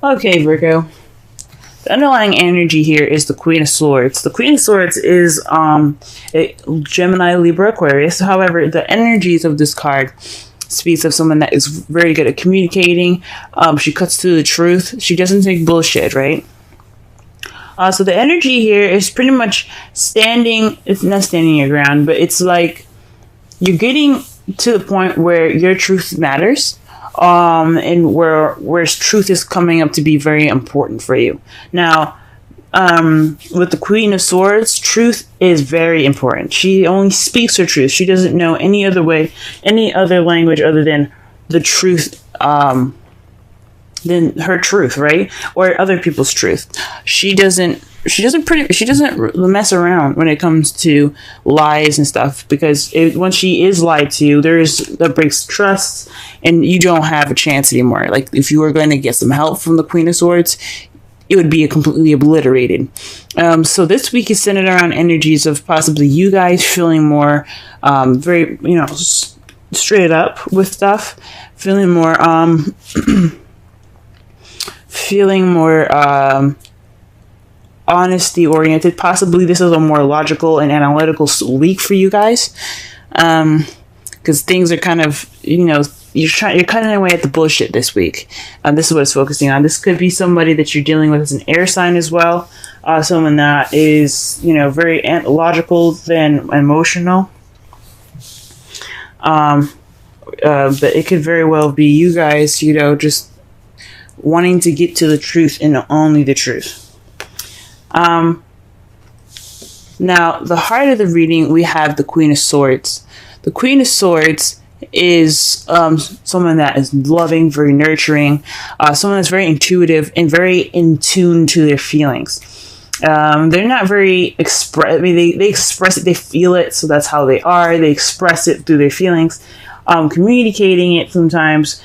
Okay, Virgo. The underlying energy here is the Queen of Swords. The Queen of Swords is a Gemini, Libra, Aquarius. However, the energies of this card speaks of someone that is very good at communicating. She cuts through the truth. She doesn't take bullshit, right? So the energy here is pretty much standing. It's not standing your ground, but it's like you're getting to the point where your truth matters. And where truth is coming up to be very important for you. Now, with the Queen of Swords, truth is very important. She only speaks her truth. She doesn't know any other way, any other language other than the truth, than her truth, right? Or other people's truth. She doesn't mess around when it comes to lies and stuff, because when she is lied to, that breaks trust, and you don't have a chance anymore. Like, if you were going to get some help from the Queen of Swords, it would be completely obliterated. So this week is centered around energies of possibly you guys feeling more very, straight up with stuff, feeling more honesty oriented. Possibly this is a more logical and analytical week for you guys, because things are kind of, you're cutting away at the bullshit this week. This is what it's focusing on. This could be somebody that you're dealing with as an air sign as well, someone that is very logical than emotional. But it could very well be you guys, just wanting to get to the truth and only the truth. Now, the heart of the reading, we have the Queen of Swords. The Queen of Swords is someone that is loving, very nurturing, someone that's very intuitive and very in tune to their feelings. They're not very they express it, they feel it, so that's how they are. They express it through their feelings, communicating it sometimes.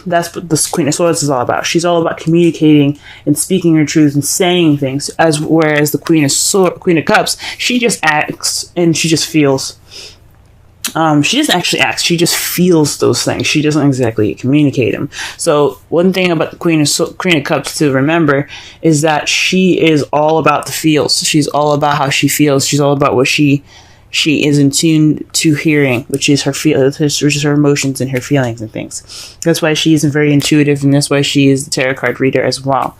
That's what the Queen of Swords is all about. She's all about communicating and speaking her truth and saying things. Whereas the Queen of Cups, she just acts and she just feels. She doesn't actually act. She just feels those things. She doesn't exactly communicate them. So one thing about the Queen of Cups to remember is that she is all about the feels. She's all about how she feels. She's all about what she is in tune to hearing, which is which is her emotions and her feelings and things. That's why she is very intuitive, and that's why she is the tarot card reader as well.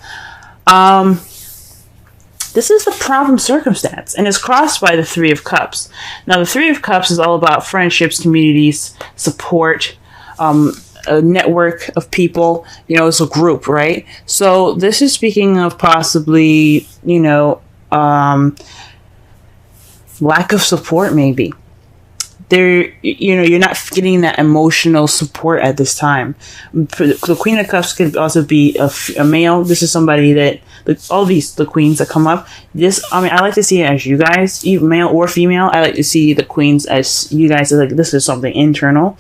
This is the problem circumstance, and it's crossed by the Three of Cups. Now, the Three of Cups is all about friendships, communities, support, a network of people. It's a group, right? So this is speaking of possibly, lack of support, maybe. You're not getting that emotional support at this time. The Queen of Cups could also be a male. This is somebody that, all the queens that come up. I like to see it as you guys, male or female. I like to see the queens as you guys, as like this is something internal,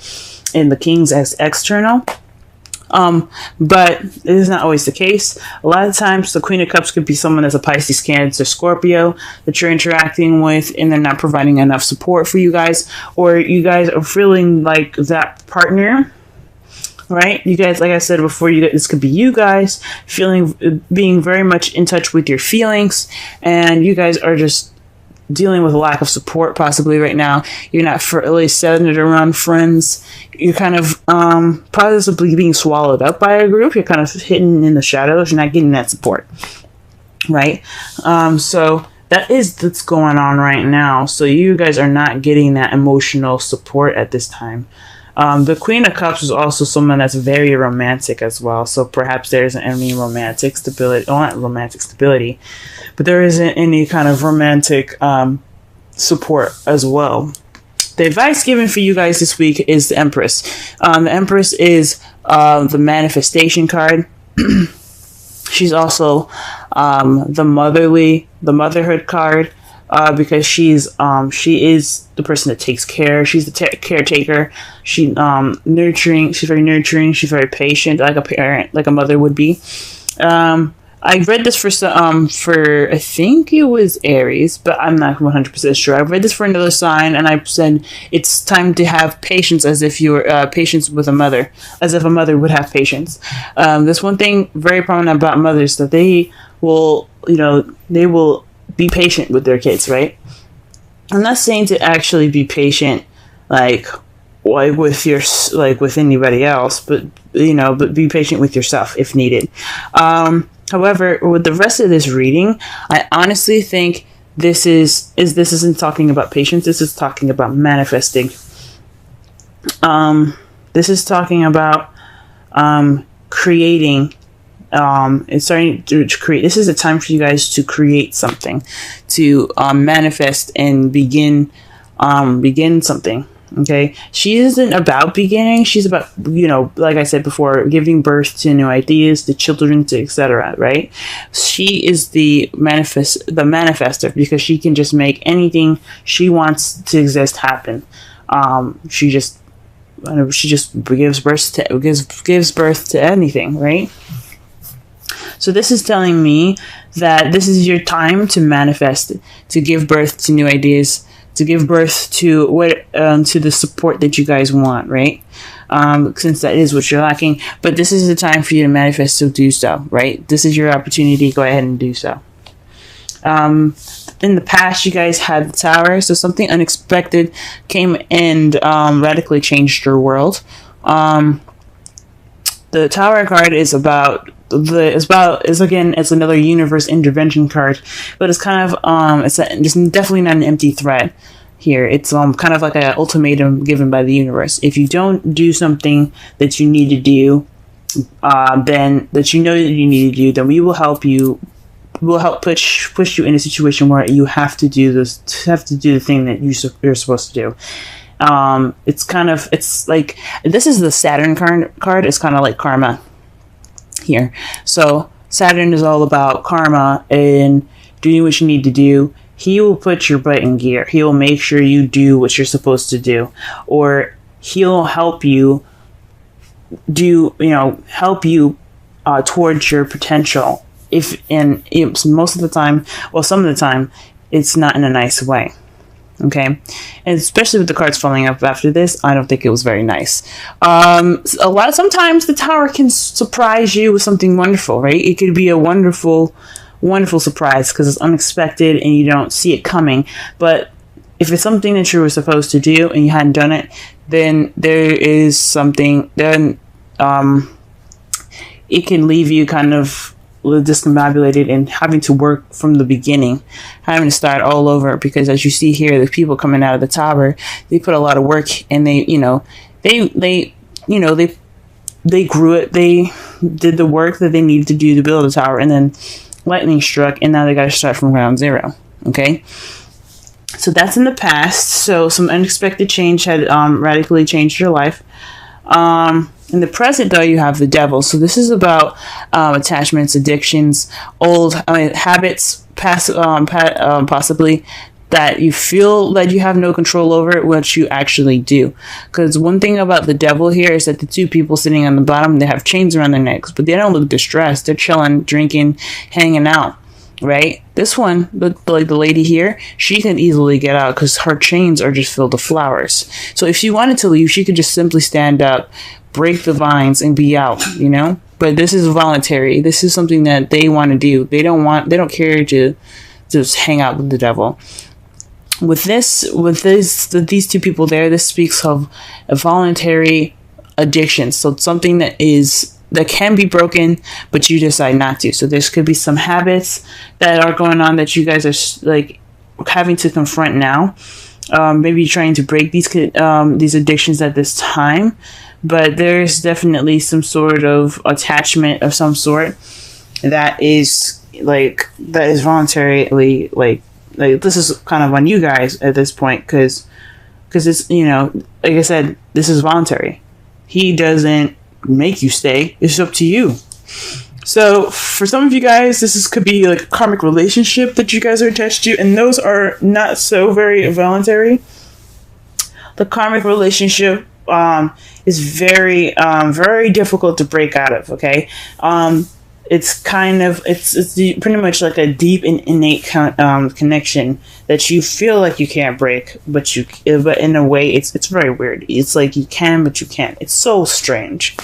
and the kings as external. But it is not always the case. A lot of times the Queen of Cups could be someone that's a Pisces, Cancer, Scorpio that you're interacting with, and they're not providing enough support for you guys, or you guys are feeling like that partner, right? You guys, like I said before, this could be you guys being very much in touch with your feelings, and you guys are just dealing with a lack of support possibly right now. You're not really centered around friends. You're kind of possibly being swallowed up by a group. You're kind of hidden in the shadows. You're not getting that support, right? So that's going on right now. So you guys are not getting that emotional support at this time. The Queen of Cups is also someone that's very romantic as well. So perhaps there isn't any romantic stability. Well, not romantic stability, but there isn't any kind of romantic support as well. The advice given for you guys this week is the Empress. The Empress is the manifestation card. She's also the motherhood card. Because she is the person that takes care. She's the caretaker. She's nurturing. She's very nurturing. She's very patient, like a parent, like a mother would be. I read this for I think it was Aries, but I'm not 100% sure. I read this for another sign, and I said it's time to have patience, as if you were patience with a mother, as if a mother would have patience. This one thing very prominent about mothers, that they will, they will be patient with their kids, right? I'm not saying to actually be patient, like with your, like with anybody else, but but be patient with yourself if needed. However, with the rest of this reading, I honestly think this isn't talking about patience. This is talking about manifesting. This is talking about creating. It's starting to create. This is a time for you guys to create something, to manifest and begin something. Okay, she isn't about beginning. She's about, like I said before, giving birth to new ideas, to children, to etc. Right? She is the manifester, because she can just make anything she wants to exist happen. She just gives birth to anything, right? So this is telling me that this is your time to manifest, to give birth to new ideas, to give birth to to the support that you guys want, right? Since that is what you're lacking. But this is the time for you to manifest, so do so, right? This is your opportunity. Go ahead and do so. In the past, you guys had the Tower, so something unexpected came and radically changed your world. The Tower card is it's another universe intervention card, but it's kind of it's definitely not an empty threat here. It's kind of like an ultimatum given by the universe. If you don't do something that you need to do, then that you know that you need to do, then we will help you. We'll help push you in a situation where you have to do the thing that you're supposed to do. It's like, this is the Saturn card. It's kind of like karma here. So Saturn is all about karma and doing what you need to do. He will put your butt in gear. He will make sure you do what you're supposed to do, or he'll help you towards your potential. Most of the time, well, some of the time, it's not in a nice way. Okay, and especially with the cards falling up after this, I don't think it was very nice. Sometimes the Tower can surprise you with something wonderful, right? It could be a wonderful surprise because it's unexpected and you don't see it coming. But if it's something that you were supposed to do and you hadn't done it, then there is something. Then it can leave you kind of discombobulated and having to work from the beginning, having to start all over, because as you see here, the people coming out of the Tower, they put a lot of work, and they grew it, they did the work that they needed to do to build the Tower, and then lightning struck, and now they got to start from ground zero. Okay, so that's in the past. So some unexpected change had radically changed your life. In the present, though, you have the Devil. So this is about attachments, addictions, old habits, possibly that you feel that you have no control over, what you actually do. Because one thing about the Devil here is that the two people sitting on the bottom, they have chains around their necks, but they don't look distressed. They're chilling, drinking, hanging out. Right? This one, like the lady here, she can easily get out because her chains are just filled with flowers. So if she wanted to leave, she could just simply stand up, break the vines, and be out, But this is voluntary. This is something that they want to do. They don't care to just hang out with the Devil. With these two people there, this speaks of a voluntary addiction. So it's something that can be broken, but you decide not to. So there could be some habits that are going on that you guys are like having to confront now. Maybe trying to break these addictions at this time, but there's definitely some sort of attachment of some sort that is voluntarily like this is kind of on you guys at this point, because it's like I said, this is voluntary. He doesn't make you stay. It's up to you. So for some of you guys, could be like a karmic relationship that you guys are attached to, and those are not so very voluntary. The karmic relationship is very very difficult to break out of. Okay, it's kind of pretty much like a deep and innate connection that you feel like you can't break, but in a way it's very weird. It's like you can, but you can't. It's so strange.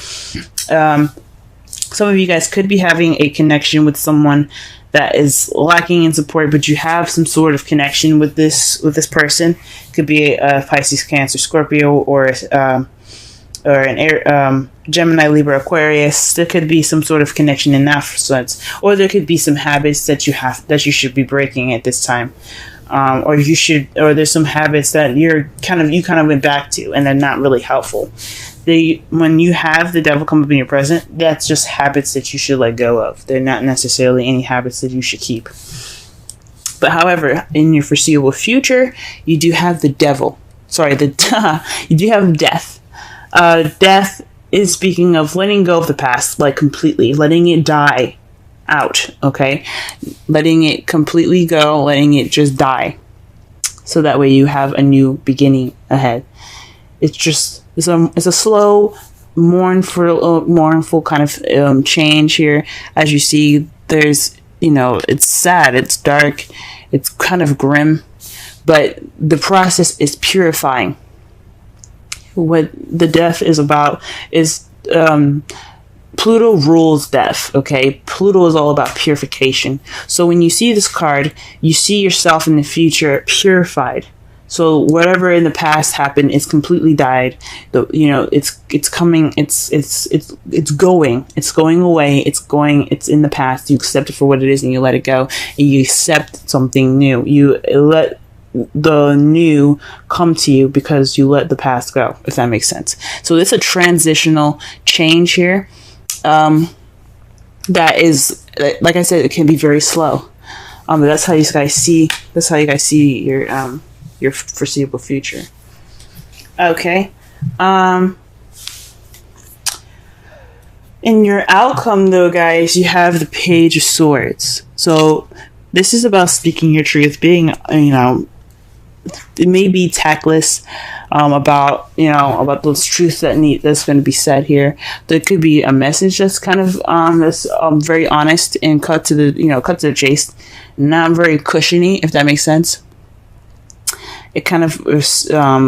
Some of you guys could be having a connection with someone that is lacking in support, but you have some sort of connection with this person. It could be a Pisces, Cancer, Scorpio, or an air, Gemini, Libra, Aquarius. There could be some sort of connection in that sense, or there could be some habits that you should be breaking at this time, or there's some habits that you kind of went back to, and they're not really helpful. When you have the devil come up in your present, that's just habits that you should let go of. They're not necessarily any habits that you should keep. But however, in your foreseeable future, you do have the devil. Sorry, you do have death. Death is speaking of letting go of the past, like completely, letting it die out, okay? Letting it completely go, letting it just die. So that way you have a new beginning ahead. It's a slow, mournful kind of change here. As you see, there's, it's sad, it's dark, it's kind of grim, but the process is purifying. What the death is about is Pluto rules death, okay? Pluto is all about purification. So when you see this card, you see yourself in the future purified. So whatever in the past happened, it's completely died. It's coming. It's going away. It's in the past. You accept it for what it is, and you let it go. And you accept something new. You let the new come to you because you let the past go, if that makes sense. So it's a transitional change here. That is, like I said, it can be very slow. But that's how you guys see. That's how you guys see your foreseeable future. Okay. In your outcome, though, guys, you have the Page of Swords. So this is about speaking your truth, being, it may be tactless, about those truths that's going to be said here. There could be a message that's kind of that's very honest and cut to the chase, not very cushiony, if that makes sense. It kind of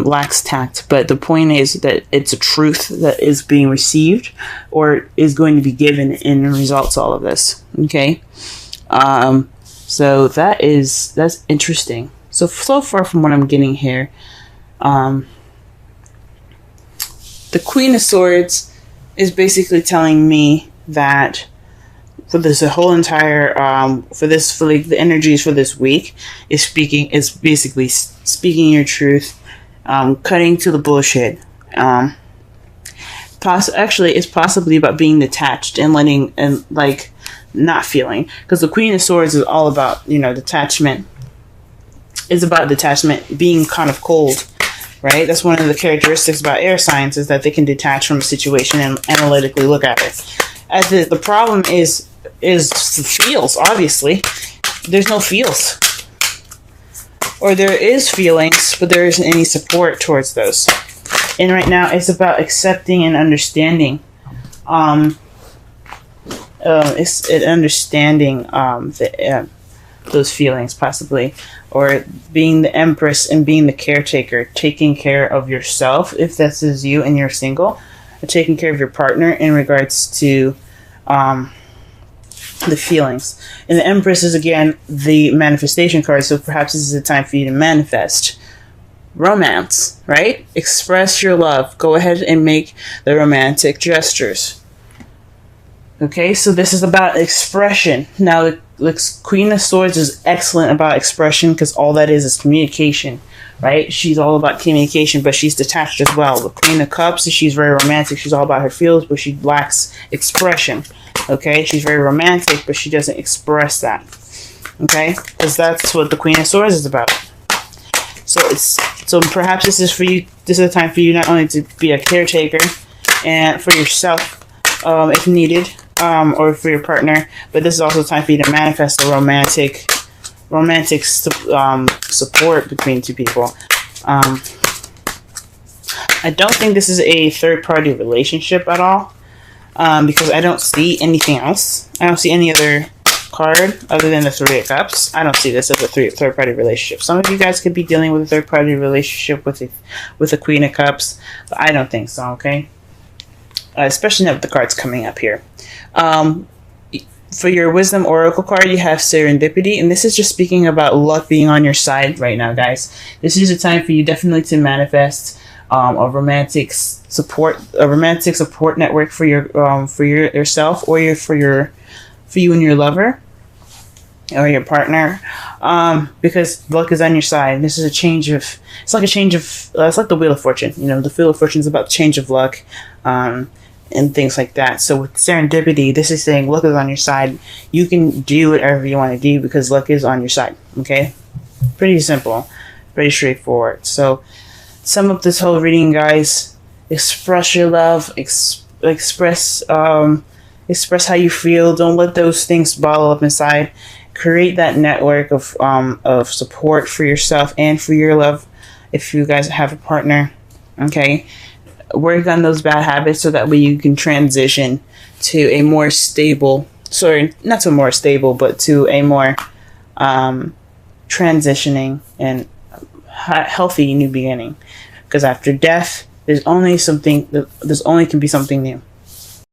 lacks tact, but the point is that it's a truth that is being received or is going to be given in result to all of this. Okay, so that's interesting. So far from what I'm getting here, the Queen of Swords is basically telling me that for this whole entire the energies for this week is basically speaking your truth, cutting to the bullshit. It's possibly about being detached and letting not feeling, because the Queen of Swords is all about detachment. It's about detachment, being kind of cold, right? That's one of the characteristics about air signs, is that they can detach from a situation and analytically look at it. As the problem is the feels. Obviously, there's no feels, or there is feelings, but there isn't any support towards those. And right now, it's about accepting and understanding. It's understanding those feelings, possibly, or being the Empress and being the caretaker, taking care of yourself if this is you and you're single, or taking care of your partner in regards to the feelings. And the Empress is again the manifestation card, so perhaps this is a time for you to manifest romance, right? Express your love. Go ahead and make the romantic gestures. Okay, so this is about expression. Now, the Queen of Swords is excellent about expression, because all that is communication, right? She's all about communication, but she's detached as well. The Queen of Cups, she's very romantic. She's all about her feels, but she lacks expression. Okay, she's very romantic, but she doesn't express that. Okay, because that's what the Queen of Swords is about. So perhaps this is for you. This is a time for you not only to be a caretaker and for yourself, if needed, or for your partner, but this is also a time for you to manifest a romantic support between two people. I don't think this is a third-party relationship at all. because I don't see anything else. I don't see any other card other than the Three of Cups. I don't see this as a third-party relationship. Some of you guys could be dealing with a third-party relationship with the Queen of Cups, but I don't think so, okay? Especially now with the cards coming up here. For your Wisdom Oracle card, you have Serendipity, and this is just speaking about luck being on your side right now, guys. This is a time for you definitely to manifest a romantic support network for yourself, or for you and your lover or your partner, because luck is on your side. This is a change of, it's like the Wheel of Fortune. You know, the Wheel of Fortune is about change of luck, and things like that. So with Serendipity, this is saying luck is on your side. You can do whatever you want to do because luck is on your side. Okay, pretty simple, pretty straightforward. So sum up this whole reading, guys. Express your love. Express how you feel. Don't let those things bottle up inside. Create that network of support for yourself and for your love if you guys have a partner. Okay, work on those bad habits so that way you can transition to a more stable, not to more stable, but to a more transitioning and healthy new beginning. Because after death, there's only can be something new.